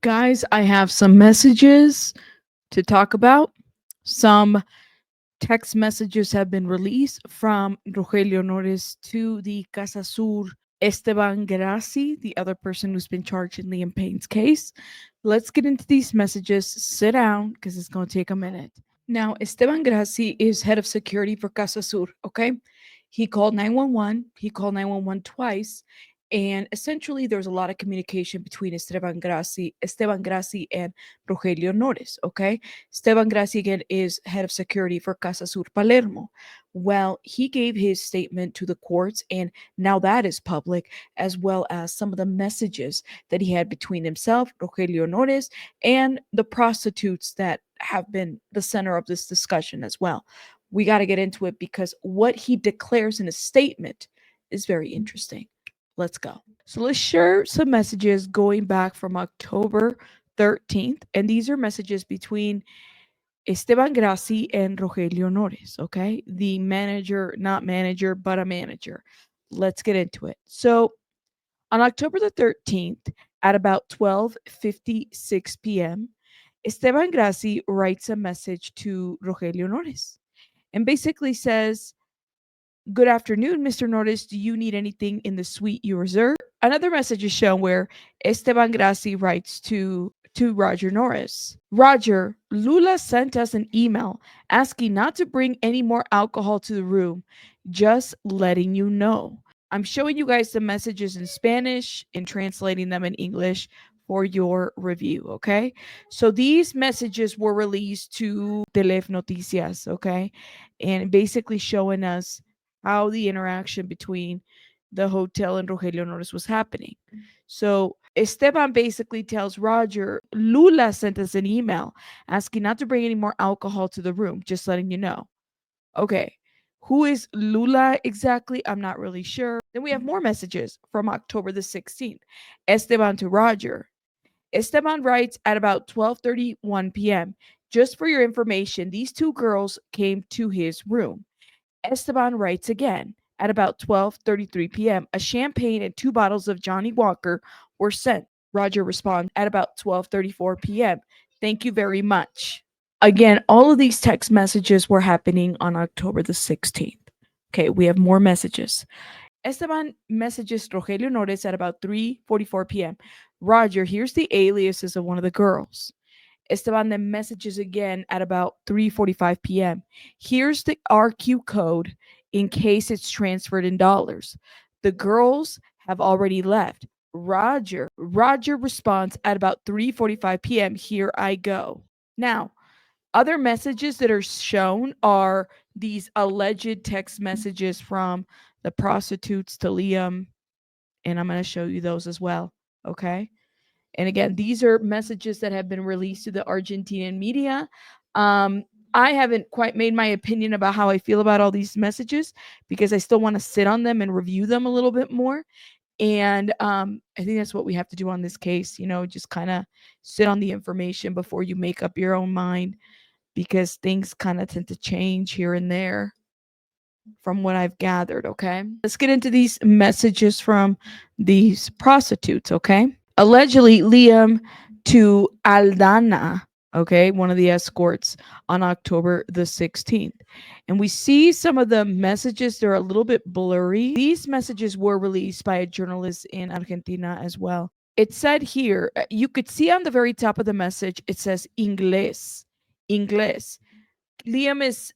Guys, I have some messages to talk about. Some text messages have been released from Rogelio Nores to the CasaSur Esteban Grassi, the other person who's been charged in Liam Payne's case. Let's get into these messages. Sit down because it's going to take a minute. Now, Esteban Grassi is head of security for CasaSur, okay? He called 911. He called 911 twice. And essentially, there's a lot of communication between Esteban Grassi and Rogelio Nores, okay? Esteban Grassi, again, is head of security for CasaSur Palermo. Well, he gave his statement to the courts, and now that is public, as well as some of the messages that he had between himself, Rogelio Nores, and the prostitutes that have been the center of this discussion as well. We got to get into it because what he declares in his statement is very interesting. Let's go. So let's share some messages going back from October 13th. And these are messages between Esteban Grassi and Rogelio Nores, okay? The manager, not manager, but a manager. Let's get into it. So on October the 13th, at about 12:56 p.m., Esteban Grassi writes a message to Rogelio Nores and basically says, "Good afternoon, Mr. Nores. Do you need anything in the suite you reserved?" Another message is shown where Esteban Grassi writes to Roger Norris. "Roger, Lula sent us an email asking not to bring any more alcohol to the room. Just letting you know." I'm showing you guys the messages in Spanish and translating them in English for your review, okay? So these messages were released to Telef Noticias, okay? And basically showing us how the interaction between the hotel and Rogelio Norris was happening. So Esteban basically tells Roger, "Lula sent us an email asking not to bring any more alcohol to the room, just letting you know." Okay, who is Lula exactly? I'm not really sure. Then we have more messages from October the 16th. Esteban to Roger. Esteban writes at about 12:31 p.m. "Just for your information, these two girls came to his room." Esteban writes again at about 12:33 p.m. "A champagne and two bottles of Johnny Walker were sent." Roger responds at about 12:34 p.m. "Thank you very much." Again, all of these text messages were happening on October the 16th. Okay, we have more messages. Esteban messages Rogelio Nores at about 3:44 p.m. "Roger, here's the aliases of one of the girls." Esteban then messages again at about 3:45 p.m. "Here's the RQ code in case it's transferred in dollars. The girls have already left. Roger." Roger responds at about 3:45 p.m. "Here I go." Now, other messages that are shown are these alleged text messages from the prostitutes to Liam, and I'm going to show you those as well. Okay. And again, these are messages that have been released to the Argentinian media. I haven't quite made my opinion about how I feel about all these messages because I still want to sit on them and review them a little bit more. And I think that's what we have to do on this case, just kind of sit on the information before you make up your own mind because things kind of tend to change here and there from what I've gathered, okay? Let's get into these messages from these prostitutes, okay? Allegedly, Liam to Aldana, okay, one of the escorts, on October the 16th. And we see some of the messages, they're a little bit blurry. These messages were released by a journalist in Argentina as well. It said here, you could see on the very top of the message, it says Inglés. Inglés. Liam is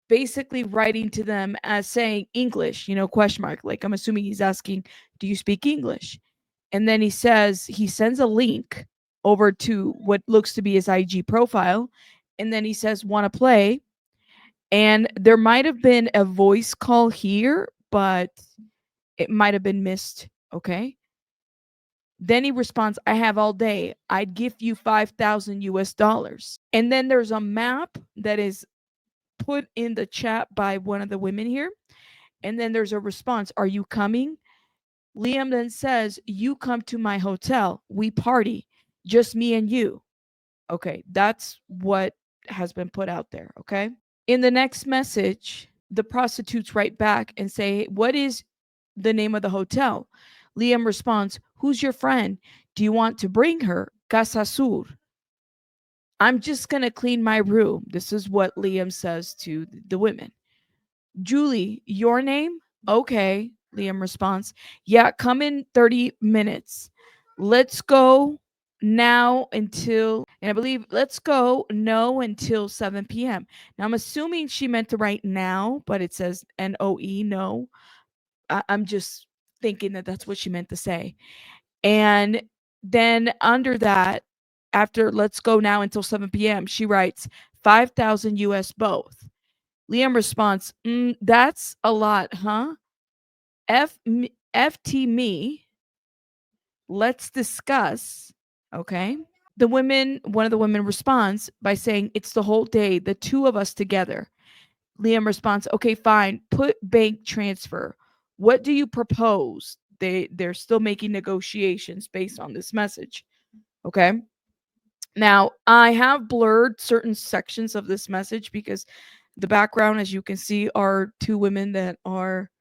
basically writing to them as saying English, question mark. Like, I'm assuming he's asking, "Do you speak English?" And then he sends a link over to what looks to be his IG profile. And then he says, "Want to play?" And there might have been a voice call here, but it might have been missed. Okay. Then he responds, "I have all day. I'd give you 5,000 US dollars." And then there's a map that is put in the chat by one of the women here. And then there's a response, "Are you coming?" Liam then says, "You come to my hotel. We party. Just me and you." Okay, that's what has been put out there. Okay. In the next message, the prostitutes write back and say, "What is the name of the hotel?" Liam responds, "Who's your friend? Do you want to bring her? CasaSur. I'm just going to clean my room. This is what Liam says to the women. Julie, your name? Okay, Liam responds. Yeah, come in 30 minutes. Let's go now until, and I believe, let's go no until 7 p.m. Now, I'm assuming she meant to write now, but it says NOE, no. I'm just thinking that that's what she meant to say. And then under that, after let's go now until 7 p.m., she writes 5,000 US both. Liam responds, that's a lot, huh? FT me. Let's discuss. Okay. One of the women responds by saying, it's the whole day, the two of us together. Liam responds, okay, fine. Put bank transfer. What do you propose? They're still making negotiations based on this message. Okay. Now, I have blurred certain sections of this message because the background, as you can see, are two women that are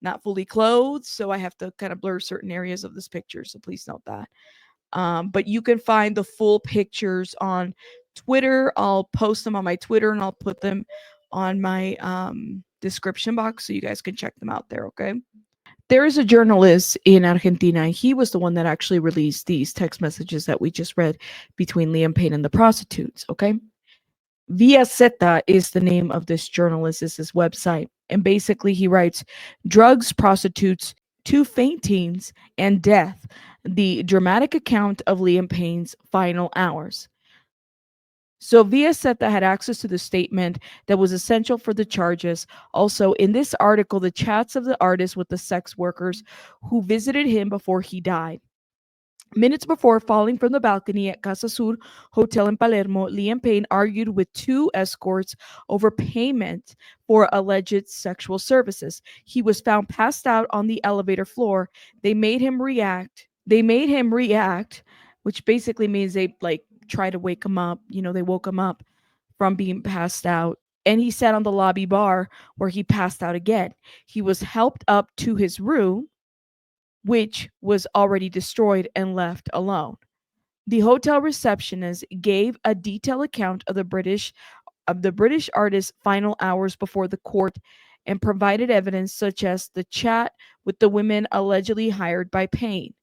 not fully clothed. So I have to kind of blur certain areas of this picture. So please note that. But you can find the full pictures on Twitter. I'll post them on my Twitter and I'll put them on my description box so you guys can check them out there. Okay. There is a journalist in Argentina. He was the one that actually released these text messages that we just read between Liam Payne and the prostitutes. Okay. Via Zeta is the name of this journalist, is his website. And basically he writes, drugs, prostitutes, two faintings, and death. The dramatic account of Liam Payne's final hours. So Via Zeta had access to the statement that was essential for the charges. Also, in this article, the chats of the artist with the sex workers who visited him before he died. Minutes before falling from the balcony at CasaSur Hotel in Palermo, Liam Payne argued with two escorts over payment for alleged sexual services. He was found passed out on the elevator floor. They made him react. Which basically means they try to wake him up. They woke him up from being passed out. And he sat on the lobby bar where he passed out again. He was helped up to his room, which was already destroyed, and left alone. The hotel receptionist gave a detailed account of the British artist's final hours before the court and provided evidence such as the chat with the women allegedly hired by Payne.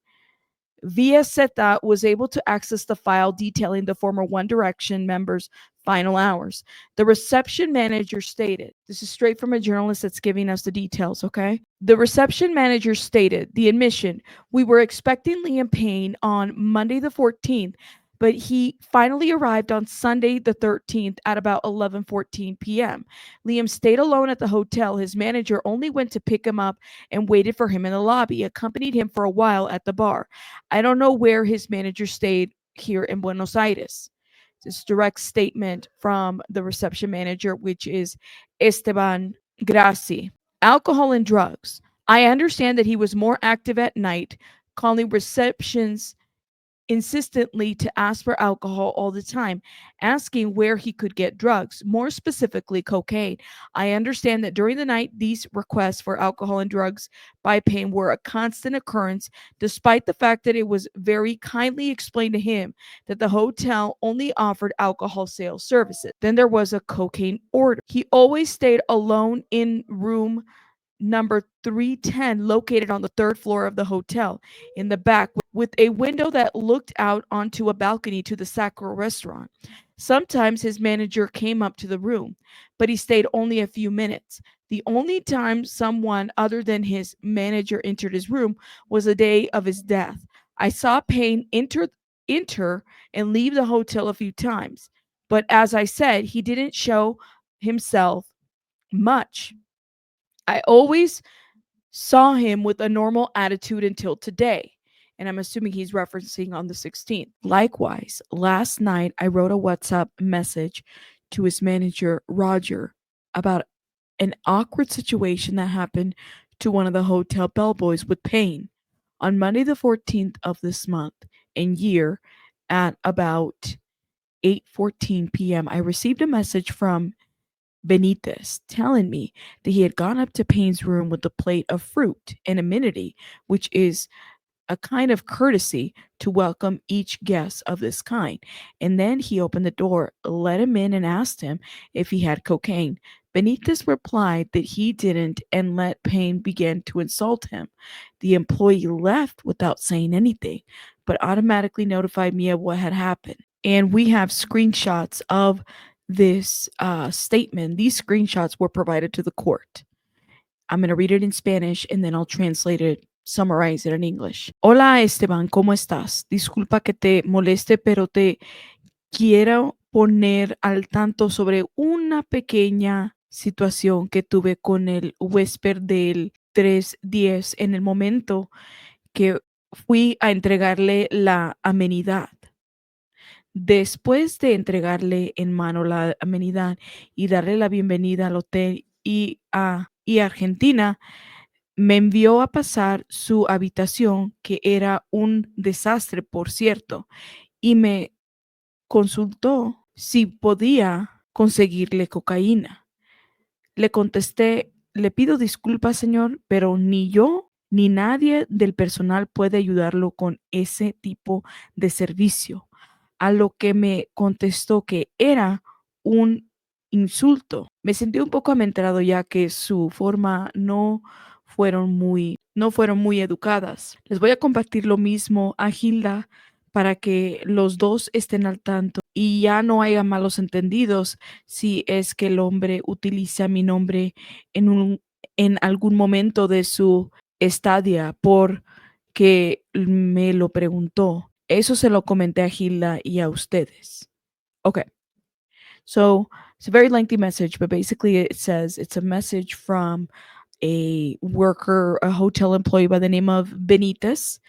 Via Zeta was able to access the file detailing the former One Direction members' final hours. The reception manager stated, this is straight from a journalist that's giving us the details, okay? The reception manager stated, the admission, we were expecting Liam Payne on Monday the 14th, but he finally arrived on Sunday the 13th at about 11:14 p.m. Liam stayed alone at the hotel. His manager only went to pick him up and waited for him in the lobby, accompanied him for a while at the bar. I don't know where his manager stayed here in Buenos Aires. This direct statement from the reception manager, which is Esteban Graci. Alcohol and drugs. I understand that he was more active at night, calling receptions insistently to ask for alcohol all the time, asking where he could get drugs, more specifically cocaine. I understand that during the night, these requests for alcohol and drugs by Payne were a constant occurrence, despite the fact that it was very kindly explained to him that the hotel only offered alcohol sales services. Then there was a cocaine order. He always stayed alone in room number 310, located on the third floor of the hotel in the back with a window that looked out onto a balcony to the Sacro restaurant. Sometimes his manager came up to the room, but he stayed only a few minutes. The only time someone other than his manager entered his room was the day of his death. I saw Payne enter and leave the hotel a few times, but as I said, he didn't show himself much. I always saw him with a normal attitude until today. And I'm assuming he's referencing on the 16th. Likewise, last night I wrote a WhatsApp message to his manager, Roger, about an awkward situation that happened to one of the hotel bellboys with Payne on Monday, the 14th of this month and year at about 8:14 p.m. I received a message from Benitez telling me that he had gone up to Payne's room with a plate of fruit and amenity, which is a kind of courtesy to welcome each guest of this kind. And then he opened the door, let him in, and asked him if he had cocaine. Benitez replied that he didn't and let Payne begin to insult him. The employee left without saying anything, but automatically notified me of what had happened. And we have screenshots of this statement. These screenshots were provided to the court. I'm going to read it in Spanish and then I'll translate it, summarize it in English. Hola Esteban, ¿cómo estás? Disculpa que te moleste, pero te quiero poner al tanto sobre una pequeña situación que tuve con el huésped del 310 en el momento que fui a entregarle la amenidad. Después de entregarle en mano la amenidad y darle la bienvenida al hotel y Argentina, me envió a pasar su habitación, que era un desastre, por cierto, y me consultó si podía conseguirle cocaína. Le contesté, le pido disculpas, señor, pero ni yo ni nadie del personal puede ayudarlo con ese tipo de servicio. A lo que me contestó que era un insulto. Me sentí un poco amenterado ya que su forma no fueron muy educadas. Les voy a compartir lo mismo a Hilda para que los dos estén al tanto y ya no haya malos entendidos si es que el hombre utiliza mi nombre en algún momento de su estadia porque me lo preguntó. Eso se lo comenté a Hilda y a ustedes. Okay. So it's a very lengthy message, but basically it says it's a message from a worker, a hotel employee by the name of Benitez.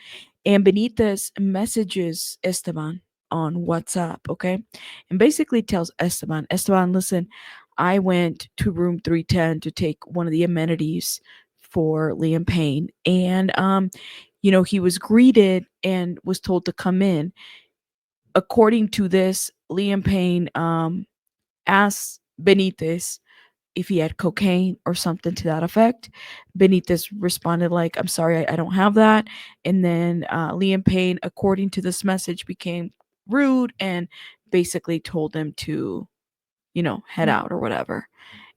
And Benitez messages Esteban on WhatsApp, okay? And basically tells Esteban, listen, I went to room 310 to take one of the amenities for Liam Payne. And, he was greeted and was told to come in. According to this, Liam Payne asked Benitez if he had cocaine or something to that effect. Benitez responded like, I'm sorry, I don't have that. And then Liam Payne, according to this message, became rude and basically told him to, head out or whatever.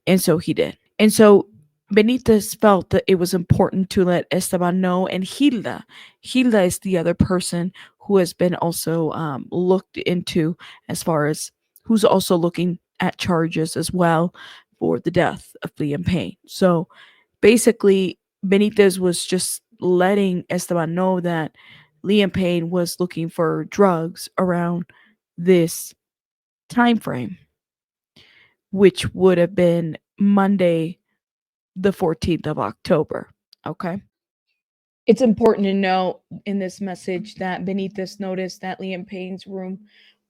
And so he did. And so Benitez felt that it was important to let Esteban know, and Hilda is the other person who has been also looked into, as far as who's also looking at charges as well for the death of Liam Payne. So basically, Benitez was just letting Esteban know that Liam Payne was looking for drugs around this time frame, which would have been Monday, the 14th of October. Okay. It's important to know in this message that Benitez noticed that Liam Payne's room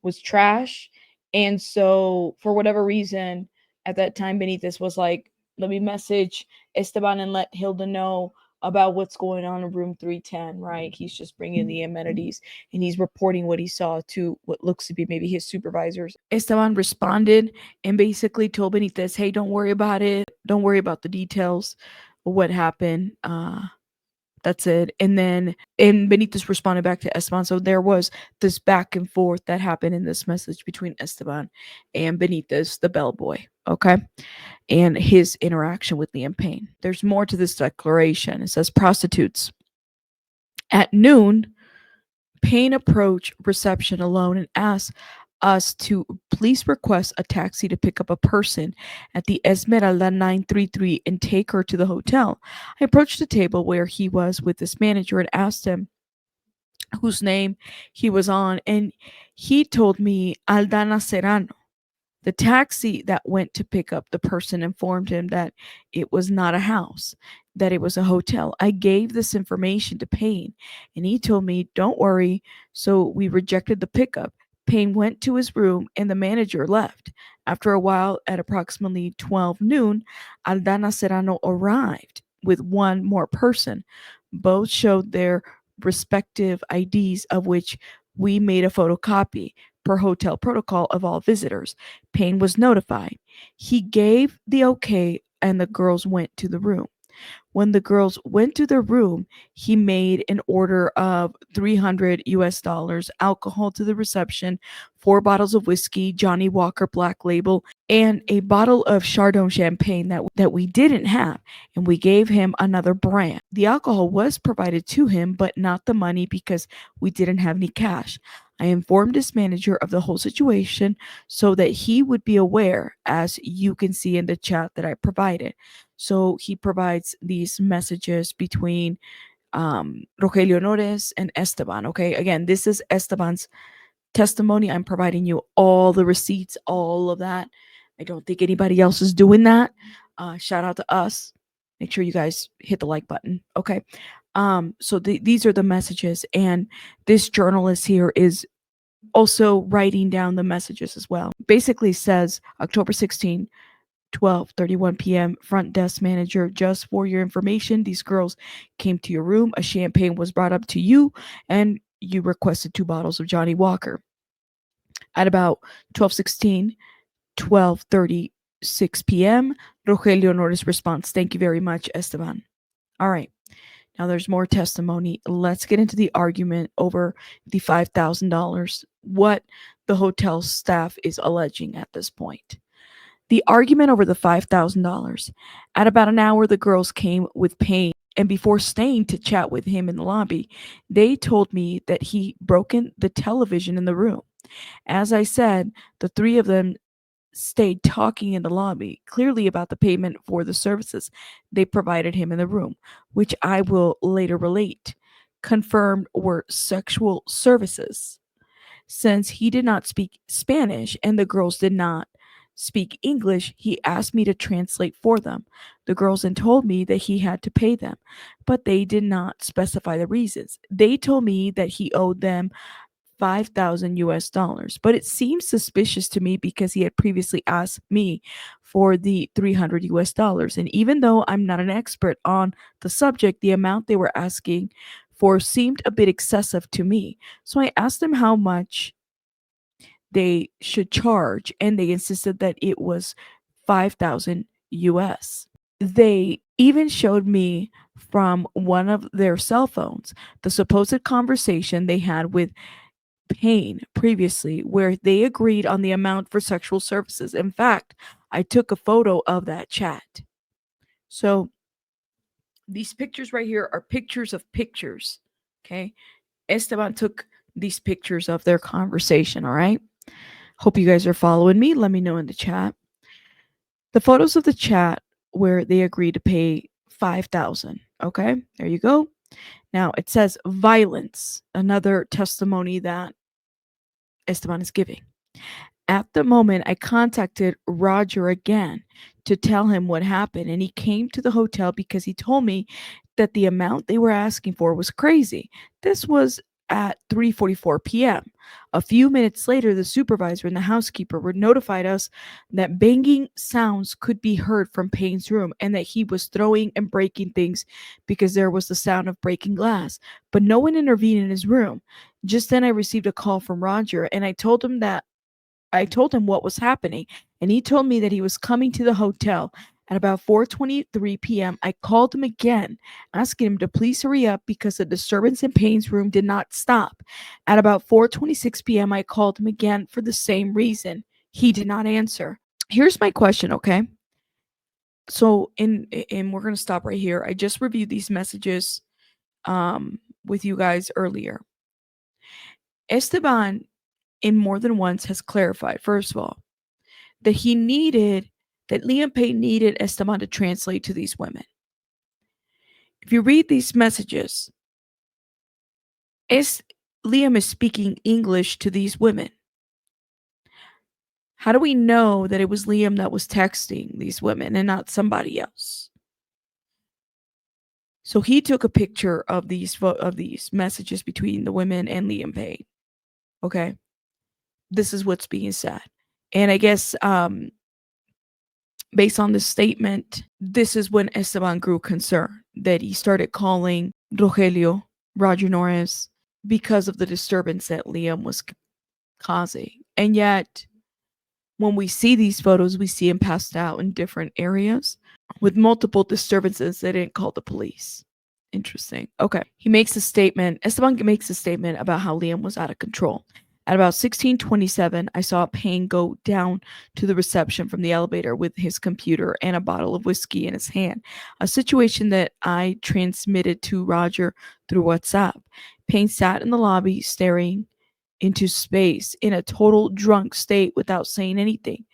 was trash. And so, for whatever reason, at that time, Benitez was like, let me message Esteban and let Hilda know about what's going on in room 310, right? He's just bringing the amenities and he's reporting what he saw to what looks to be maybe his supervisors. Esteban responded and basically told Benitez, hey, don't worry about it. Don't worry about the details of what happened. That's it. And Benitez responded back to Esteban. So there was this back and forth that happened in this message between Esteban and Benitez, the bellboy. Okay. And his interaction with Liam Payne. There's more to this declaration. It says prostitutes. At noon, Payne approached reception alone and asked us to please request a taxi to pick up a person at the Esmeralda 933 and take her to the hotel. I approached the table where he was with this manager and asked him whose name he was on, and he told me Aldana Serrano. The taxi that went to pick up the person informed him that it was not a house, that it was a hotel. I gave this information to Payne, and he told me, don't worry. So we rejected the pickup. Payne went to his room, and the manager left. After a while, at approximately 12 noon, Aldana Serrano arrived with one more person. Both showed their respective IDs, of which we made a photocopy per hotel protocol of all visitors. Payne was notified. He gave the okay and the girls went to the room. When the girls went to their room, he made an order of $300 alcohol to the reception, 4 bottles of whiskey, Johnny Walker Black Label, and a bottle of Chardonnay champagne that we didn't have, and we gave him another brand. The alcohol was provided to him, but not the money because we didn't have any cash. I informed his manager of the whole situation so that he would be aware, as you can see in the chat that I provided. So he provides these messages between Rogelio Nores and Esteban. Okay, again, this is Esteban's testimony. I'm providing you all the receipts, all of that. I don't think anybody else is doing that. Shout out to us. Make sure you guys hit the like button. Okay. So these are the messages, and this journalist here is also writing down the messages as well. Basically says October 16, 12:31 p.m. Front desk manager, just for your information, these girls came to your room. A champagne was brought up to you, and you requested 2 bottles of Johnny Walker. At about 12:16, 12:36 p.m., Rogelio Norris response, thank you very much, Esteban. All right. Now there's more testimony. Let's get into the argument over the $5,000, what the hotel staff is alleging at this point. The argument over the $5,000. At about an hour, the girls came with Payne, and before staying to chat with him in the lobby, they told me that he broken the television in the room. As I said, the three of them stayed talking in the lobby, clearly about the payment for the services they provided him in the room, which I will later relate, confirmed were sexual services. Since he did not speak Spanish and the girls did not speak English, he asked me to translate for them. The girls then told me that he had to pay them, but they did not specify the reasons. They told me that he owed them $5,000, but it seems suspicious to me because he had previously asked me for the $300. And even though I'm not an expert on the subject, the amount they were asking for seemed a bit excessive to me. So I asked them how much they should charge, and they insisted that it was 5,000 US. They even showed me from one of their cell phones the supposed conversation they had with Payne previously, where they agreed on the amount for sexual services. In fact, I took a photo of that chat. So these pictures right here are pictures of pictures. Okay. Esteban took these pictures of their conversation. All right. Hope you guys are following me. Let me know in the chat. The photos of the chat where they agreed to pay 5,000. Okay. There you go. Now it says violence, another testimony that Esteban is giving. At the moment, I contacted Roger again to tell him what happened, and he came to the hotel because he told me that the amount they were asking for was crazy. This was at 3:44 p.m. A few minutes later, the supervisor and the housekeeper were notified us that banging sounds could be heard from Payne's room and that he was throwing and breaking things because there was the sound of breaking glass, but no one intervened in his room. Just then I received a call from Roger, and I told him what was happening, and he told me that he was coming to the hotel. At about 4:23 p.m., I called him again, asking him to please hurry up because the disturbance in Payne's room did not stop. At about 4:26 p.m., I called him again for the same reason. He did not answer. Here's my question, okay? So, and we're going to stop right here. I just reviewed these messages with you guys earlier. Esteban in more than once has clarified, first of all, that Liam Payne needed Esteban to translate to these women. If you read these messages, Liam is speaking English to these women. How do we know that it was Liam that was texting these women and not somebody else? So he took a picture of these messages between the women and Liam Payne. Okay, this is what's being said, and I guess based on this statement, this is when Esteban grew concerned that he started calling Roger Norris, because of the disturbance that Liam was causing. And yet, when we see these photos, we see him passed out in different areas. with multiple disturbances. They didn't call the police. Interesting. Okay. He makes a statement. Esteban makes a statement about how Liam was out of control. At about 16:27, I saw Payne go down to the reception from the elevator with his computer and a bottle of whiskey in his hand, a situation that I transmitted to Roger through WhatsApp. Payne sat in the lobby staring into space in a total drunk state without saying anything.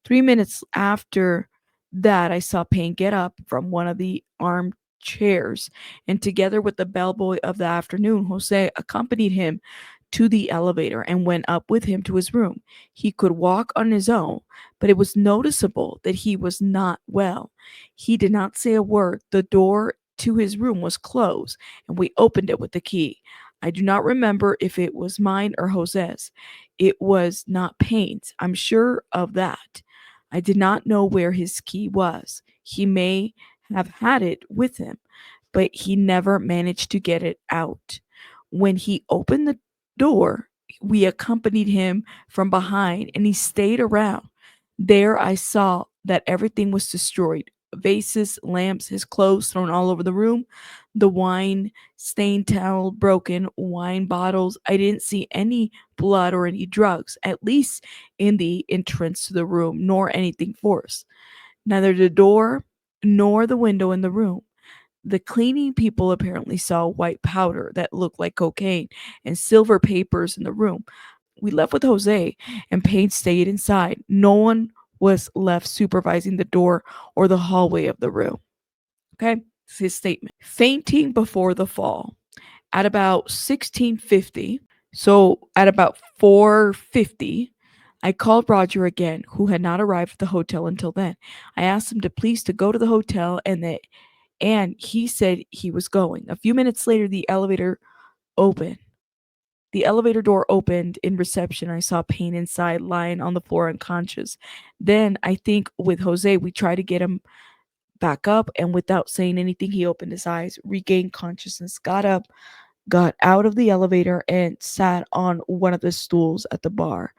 3 minutes after that, I saw Payne get up from one of the armed chairs, and together with the bellboy of the afternoon, Jose accompanied him to the elevator and went up with him to his room. He could walk on his own, but it was noticeable that he was not well. He did not say a word. The door to his room was closed, and we opened it with the key. I do not remember if it was mine or Jose's. It was not Payne's. I'm sure of that. I did not know where his key was. He may have had it with him, but he never managed to get it out. When he opened the door, we accompanied him from behind and he stayed around. There I saw that everything was destroyed: vases, lamps, his clothes thrown all over the room, the wine stained towel broken, wine bottles. I didn't see any blood or any drugs, at least in the entrance to the room, nor anything forced. Neither the door nor the window in the room. The cleaning people apparently saw white powder that looked like cocaine and silver papers in the room. We left with Jose, and Payne stayed inside. No one was left supervising the door or the hallway of the room. Okay, this is his statement. Fainting before the fall. At about 1650, so at about 4:50, I called Roger again, who had not arrived at the hotel until then. I asked him to please to go to the hotel, and he said he was going. A few minutes later, opened. The elevator door opened in reception. I saw Payne inside, lying on the floor unconscious. Then I think with Jose, we tried to get him back up, and without saying anything, he opened his eyes, regained consciousness, got up, got out of the elevator, and sat on one of the stools at the bar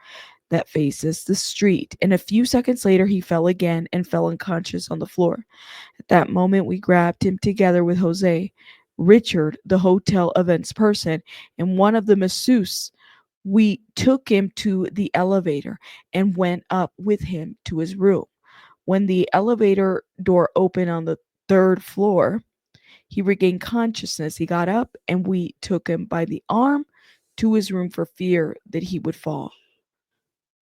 that faces the street. And a few seconds later, he fell again and fell unconscious on the floor. At that moment, we grabbed him together with Jose, Richard, the hotel events person, and one of the masseuses. We took him to the elevator and went up with him to his room. When the elevator door opened on the third floor, he regained consciousness. He got up and we took him by the arm to his room for fear that he would fall.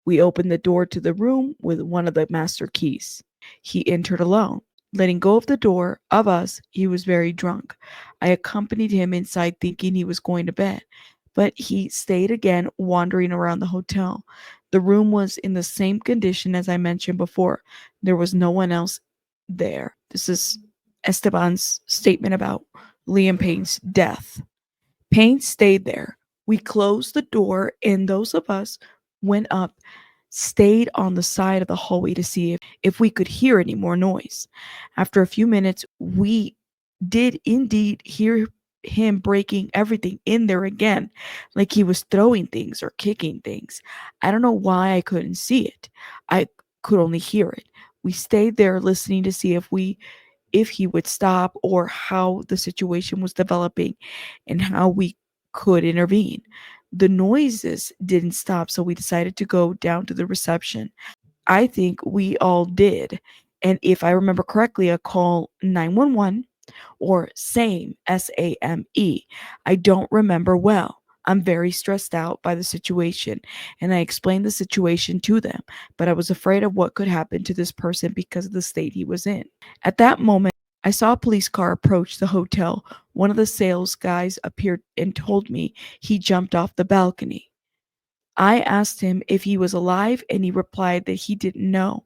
We opened the door to the room with one of the master keys. He entered alone. Letting go of the door of us, he was very drunk. I accompanied him inside thinking he was going to bed, but he stayed again wandering around the hotel. The room was in the same condition as I mentioned before. There was no one else there. This is Esteban's statement about Liam Payne's death. Payne stayed there. We closed the door, and those of us went up, stayed on the side of the hallway to see if we could hear any more noise. After a few minutes, we did indeed hear him breaking everything in there again, like he was throwing things or kicking things. I don't know why I couldn't see it. I could only hear it. We stayed there listening to see if he would stop or how the situation was developing and how we could intervene. The noises didn't stop, so we decided to go down to the reception. I think we all did. And if I remember correctly, I call 911 or SAME, SAME. I don't remember well. I'm very stressed out by the situation, and I explained the situation to them, but I was afraid of what could happen to this person because of the state he was in. At that moment, I saw a police car approach the hotel. One of the sales guys appeared and told me he jumped off the balcony. I asked him if he was alive, and he replied that he didn't know,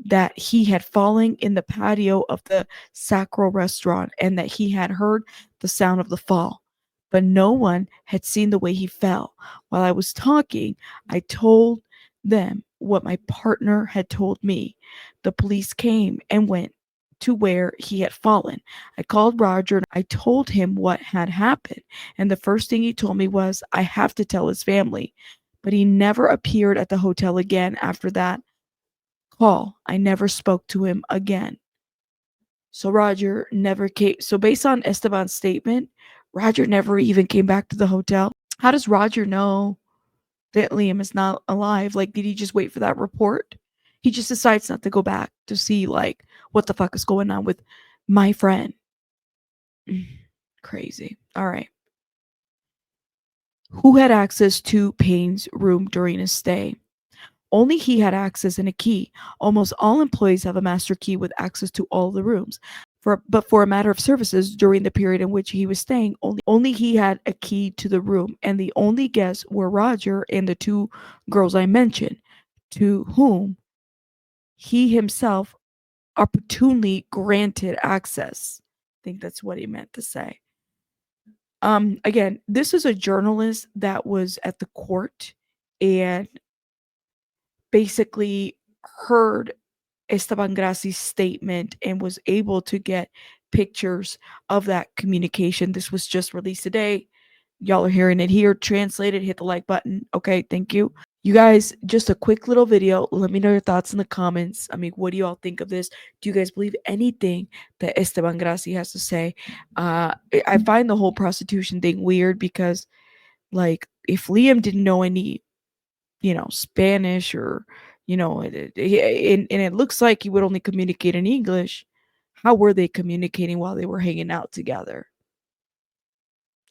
that he had fallen in the patio of the Sacro restaurant and that he had heard the sound of the fall, but no one had seen the way he fell. While I was talking, I told them what my partner had told me. The police came and went to where he had fallen. I called Roger and I told him what had happened. And the first thing he told me was, I have to tell his family. But he never appeared at the hotel again after that call. I never spoke to him again. So Roger never came. So based on Esteban's statement, Roger never even came back to the hotel. How does Roger know that Liam is not alive? Like, did he just wait for that report? He just decides not to go back to see, like, what the fuck is going on with my friend. Crazy. All right. Who had access to Payne's room during his stay? Only he had access and a key. Almost all employees have a master key with access to all the rooms. But for a matter of services, during the period in which he was staying, only he had a key to the room, and the only guests were Roger and the two girls I mentioned, to whom he himself opportunely granted access. I think that's what he meant to say. Again, this is a journalist that was at the court and basically heard Esteban Graci's statement and was able to get pictures of that communication. This was just released today. Y'all are hearing it here. Translated, hit the like button. Okay, thank you. You guys, just a quick little video. Let me know your thoughts in the comments. I mean, what do you all think of this? Do you guys believe anything that Esteban Graci has to say? I find the whole prostitution thing weird because, like, if Liam didn't know any, Spanish or, and it looks like he would only communicate in English, how were they communicating while they were hanging out together?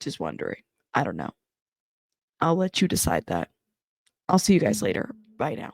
Just wondering. I don't know. I'll let you decide that. I'll see you guys later. Bye now.